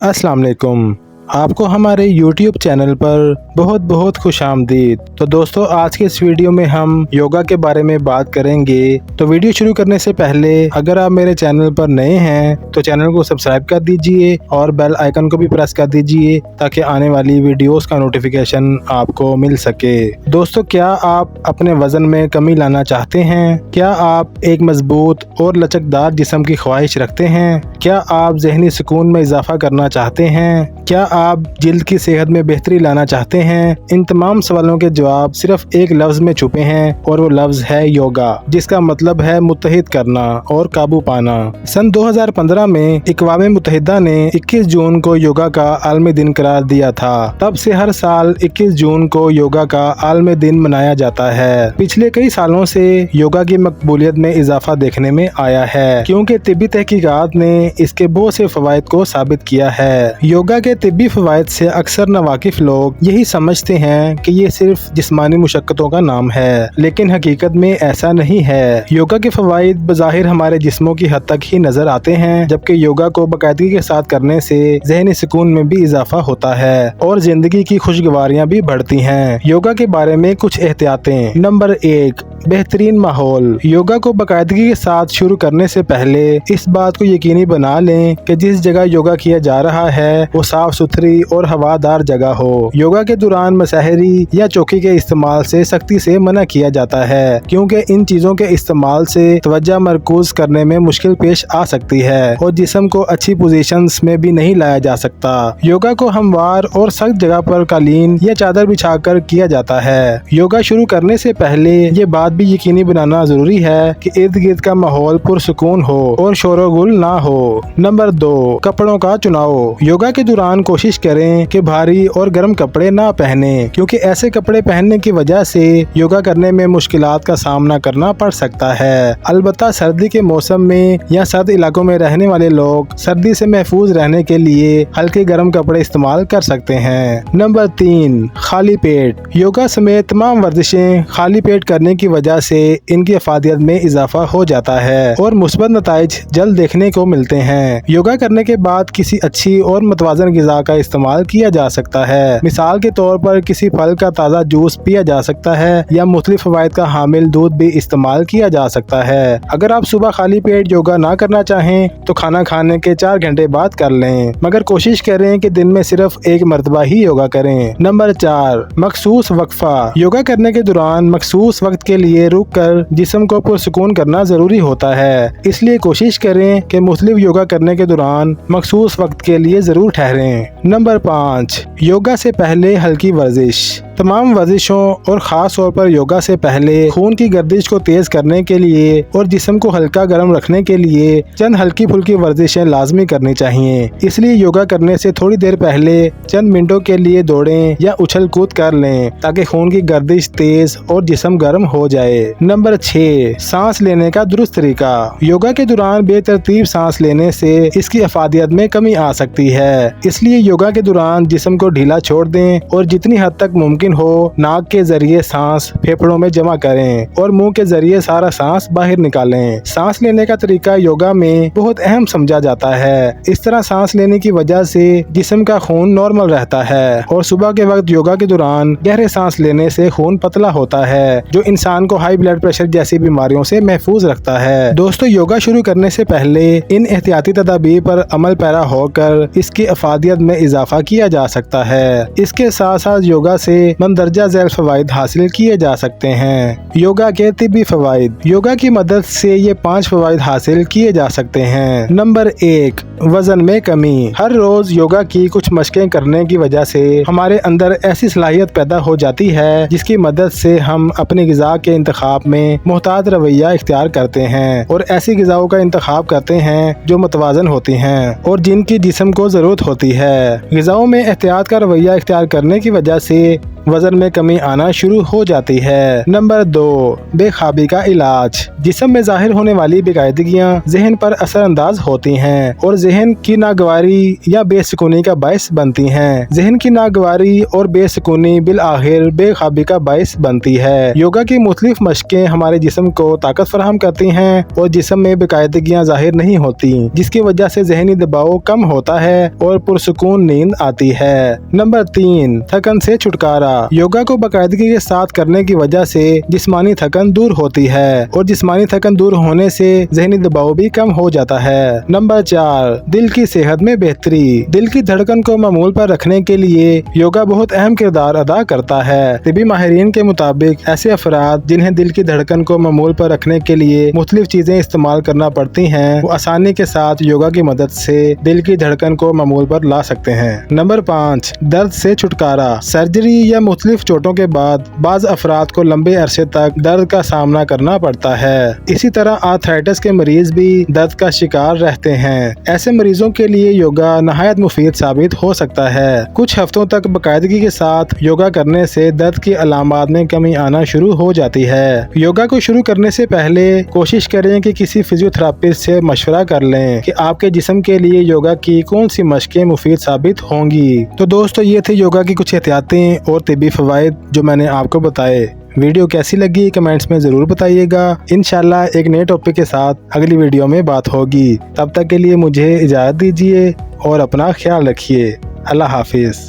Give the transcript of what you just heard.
अस्सलाम वालेकुम। आपको हमारे YouTube चैनल पर बहुत बहुत खुश आमदीद। तो दोस्तों, आज के इस वीडियो में हम योगा के बारे में बात करेंगे। तो वीडियो शुरू करने से पहले अगर आप मेरे चैनल पर नए हैं तो चैनल को सब्सक्राइब कर दीजिए और बेल आइकन को भी प्रेस कर दीजिए ताकि आने वाली वीडियोस का नोटिफिकेशन आपको मिल सके। दोस्तों, क्या आप अपने वजन में कमी लाना चाहते हैं? क्या आप एक मजबूत और लचकदार जिस्म की ख्वाहिश रखते हैं? क्या आप जहनी सुकून में इजाफा करना चाहते हैं? क्या आप जिल्द की सेहत में बेहतरी लाना चाहते हैं? इन तमाम सवालों के जवाब सिर्फ एक लफ्ज में छुपे हैं और वो लफ्ज है योगा, जिसका मतलब है मुत्तहिद करना और काबू पाना। सन 2015 में अक़वाम मुत्तहिदा ने 21 जून को योगा का आलमी दिन करार दिया था। तब से हर साल 21 जून को योगा का आलमी दिन मनाया जाता है। पिछले कई सालों से योगा की मकबूलियत में इजाफा देखने में आया है, क्योंकि तिब्बी तहकीकात ने इसके बहुत से फवायद को साबित किया है। योगा के तिब्बी फवायद से अक्सर नावाकिफ लोग यही समझते हैं कि ये सिर्फ जिस्मानी मुशक्कतों का नाम है, लेकिन हकीकत में ऐसा नहीं है। योगा के फवायद बज़ाहिर हमारे जिस्मों की हद तक ही नजर आते हैं, जबकि योगा को बाकायदगी के साथ करने से ज़हनी सुकून में भी इजाफा होता है और जिंदगी की खुशगवारियाँ भी बढ़ती हैं। योगा के बारे में कुछ एहतियातें। नंबर 1, बेहतरीन माहौल। योगा को बाकायदगी के साथ शुरू करने से पहले इस बात को यकीनी बना लें कि जिस जगह योगा किया जा रहा है वो साफ सुथरी और हवादार जगह हो। योगा के दौरान मसहरी या चौकी के इस्तेमाल से सख्ती से मना किया जाता है, क्योंकि इन चीजों के इस्तेमाल से तवज्जो मरकूज करने में मुश्किल पेश आ सकती है और जिस्म को अच्छी पोजीशंस में भी नहीं लाया जा सकता। योगा को हमवार और सख्त जगह पर कालीन या चादर बिछाकर किया जाता है। योगा शुरू करने से पहले ये बात भी यकीनी बनाना जरूरी है कि इर्द गिर्द का माहौल पुरसुकून हो और शोरगुल ना हो। नंबर 2, कपड़ों का चुनाव। योगा के दौरान कोशिश करें कि भारी और गर्म कपड़े ना पहने, क्योंकि ऐसे कपड़े पहनने की वजह से योगा करने में मुश्किलात का सामना करना पड़ सकता है। अलबत्ता सर्दी के मौसम में या सर्द इलाकों में रहने वाले लोग सर्दी से महफूज रहने के लिए हल्के गर्म कपड़े इस्तेमाल कर सकते हैं। नंबर 3, खाली पेट। योगा समेत तमाम वर्जिशें खाली पेट करने की वजह से इनकी अफादियत में इजाफा हो जाता है और मुस्बत नताइज जल्द देखने को मिलते हैं। योगा करने के बाद किसी अच्छी और मुतवाज़न ग़िज़ा का इस्तेमाल किया जा सकता है। मिसाल के तौर पर किसी फल का ताज़ा जूस पिया जा सकता है या मुख्तलिफ फ़वाइद का हामिल दूध भी इस्तेमाल किया जा सकता है। अगर आप सुबह खाली पेट योगा ना करना चाहें तो खाना खाने के 4 घंटे बाद कर लें, मगर कोशिश करें कि दिन में सिर्फ एक मरतबा ही योगा करें। नंबर 4, मखसूस वक्फा। योगा करने के दौरान मखसूस वक्त के लिए रुक कर जिस्म को पुरसुकून करना जरूरी होता है, इसलिए कोशिश करें कि मुख्तलिफ योगा करने के दौरान मखसूस वक्त के लिए जरूर ठहरें। नंबर 5, योगा से पहले हल्की वर्जिश। तमाम वर्जिशों और ख़ास तौर पर योगा से पहले खून की गर्दिश को तेज़ करने के लिए और जिस्म को हल्का गर्म रखने के लिए चंद हल्की फुल्की वर्जिशें लाजमी करनी चाहिए। इसलिए योगा करने से थोड़ी देर पहले चंद मिनटों के लिए दौड़ें या उछल कूद कर लें, ताकि खून की गर्दिश तेज और जिस्म गर्म हो जाए। नंबर 6, सांस लेने का दुरुस्त तरीका। योगा के दौरान बेतरतीब सांस लेने से इसकी अफादियत में कमी आ सकती है, इसलिए योगा के दौरान जिस्म को ढीला छोड़ दें और जितनी हद तक मुमकिन हो नाक के जरिए सांस फेफड़ों में जमा करें और मुंह के जरिए सारा सांस बाहर निकालें। सांस लेने का तरीका योगा में बहुत अहम समझा जाता है। इस तरह सांस लेने की वजह से जिस्म का खून नॉर्मल रहता है और सुबह के वक्त योगा के दौरान गहरे सांस लेने से खून पतला होता है, जो इंसान को हाई ब्लड प्रेशर जैसी बीमारियों से महफूज रखता है। दोस्तों, योगा शुरू करने से पहले इन एहतियाती तदाबीर पर अमल पैरा होकर इसकी अफादियत में इजाफा किया जा सकता है। इसके साथ साथ योगा से मंदरजा झैल फवाइद हासिल किए जा सकते हैं। योगा के तिब्बी फवाइद। योगा की मदद से ये 5 फवाइद हासिल किए जा सकते हैं। नंबर 1, वजन में कमी। हर रोज योगा की कुछ मशकें करने की वजह से हमारे अंदर ऐसी सलाहियत पैदा हो जाती है जिसकी मदद से हम अपनी ग़िज़ा के इंतखाब में मुहतात रवैया इख्तियार करते हैं और ऐसी ग़िज़ाओं का इंतखाब करते हैं जो मुतवाज़न होती हैं और जिनकी जिस्म को ज़रूरत होती है। ग़िज़ाओं में एहतियात का रवैया इख्तियार करने की वजह से वजन में कमी आना शुरू हो जाती है। नंबर 2, बेख्वाबी का इलाज। जिस्म में जाहिर होने वाली बेकायदगियां जहन पर असरअंदाज होती हैं और जहन की नागवारी या बेसुकूनी का बायस बनती हैं। जहन की नागवारी और बेसुकूनी बिल आखिर बेख्वाबी का बायस बनती है। योगा की मुख्तलिफ मशकें हमारे जिस्म को ताकत फराहम करती हैं और जिस्म में बेकायदगियां जाहिर नहीं होती, जिसकी वजह से जहनी दबाव कम होता है और पुरसुकून नींद आती है। नंबर 3, थकन से छुटकारा। योगा को बाकायदगी के साथ करने की वजह से जिस्मानी थकन दूर होती है और जिस्मानी थकन दूर होने से जहनी दबाव भी कम हो जाता है। नंबर 4, दिल की सेहत में बेहतरी। दिल की धड़कन को मामूल पर रखने के लिए योगा बहुत अहम किरदार अदा करता है। तिबी माहिरीन के मुताबिक ऐसे अफराद जिन्हें दिल की धड़कन को मामूल पर रखने के लिए मुख्तलिफ चीजें इस्तेमाल करना पड़ती हैं, वो आसानी के साथ योगा की मदद से दिल की धड़कन को मामूल पर ला सकते हैं। नंबर 5, दर्द से छुटकारा। सर्जरी या मुख्तलिफ चोटों के बाद बाज अफराद को लंबे अरसे तक दर्द का सामना करना पड़ता है। इसी तरह आर्थराइटिस के मरीज भी दर्द का शिकार रहते हैं। ऐसे मरीजों के लिए योगा नहायत मुफीद साबित हो सकता है। कुछ हफ्तों तक बाकायदगी के साथ योगा करने से दर्द की अलामात में कमी आना शुरू हो जाती है। योगा को शुरू करने से पहले कोशिश करें कि किसी फिजियोथेरापिस्ट से मशवरा कर लें कि आपके जिस्म के लिए योगा की कौन सी मशकें मुफीद साबित होंगी। तो दोस्तों, ये थे योगा की कुछ एहतियातें और तिब्बी फवाइद जो मैंने आपको बताए। वीडियो कैसी लगी कमेंट्स में ज़रूर बताइएगा। इंशाल्लाह एक नए टॉपिक के साथ अगली वीडियो में बात होगी। तब तक के लिए मुझे इजाज़त दीजिए और अपना ख्याल रखिए। अल्लाह हाफिज़।